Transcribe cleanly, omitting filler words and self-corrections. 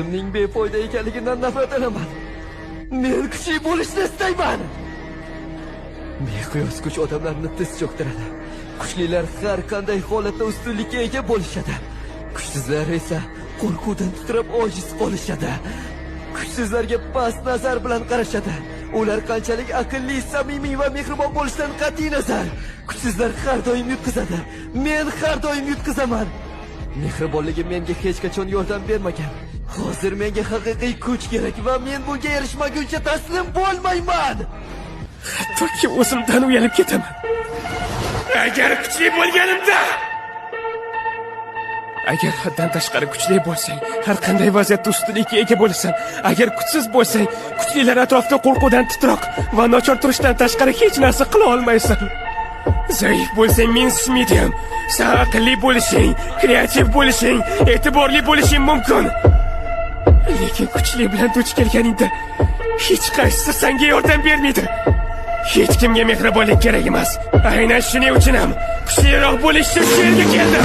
O'zimning befoyda ekanligidan nafratlanaman. Men kuchli bo'lishni istayman. Beqiyos kuch odamlarni tiz cho'ktiradi. Kuchlilar har qanday holatda ustunlikka ega bo'lishadi. Kuchsizlar esa qo'rquvdan titrab ojiz qolishadi. Kuchsizlarga past nazar bilan qarashadi. Ular qanchalik aqlli, samimiy va mehribon bo'lishidan qat'iy nazar, kuchsizlar har doim yutqizadi. Men har doim yutqizaman. Mehribonligi menga hech qachon yordam bermagan. Hozir menga haqiqiy kuch kerak va men bunga erishmaguncha taslim bo'lmayman. Hattoki o'zimdan uyalib ketaman. Agar kuchli bo'lganimda, agar haddan tashqari kuchli bo'lsang, har qanday vaziyatda ustunlikka ega bo'lasan. Agar kuchsiz bo'lsang, kuchlilar atrofida qo'rquvdan titroq va nochor turishdan tashqari hech narsa qila olmaysan. Zaif bo'lsang mensimaydim. Sen aqlli bo'lishing, kreativ bo'lishing, e'tiborli bo'lishing mumkin. Lekin kuchli bilan duch kelganingda hech qaysisi senga yordam bermaydi. Hech kimga mehribonlik kerak emas. Aynan shuning uchun ham kuchliroq bo'lish uchun shu yerga keldim.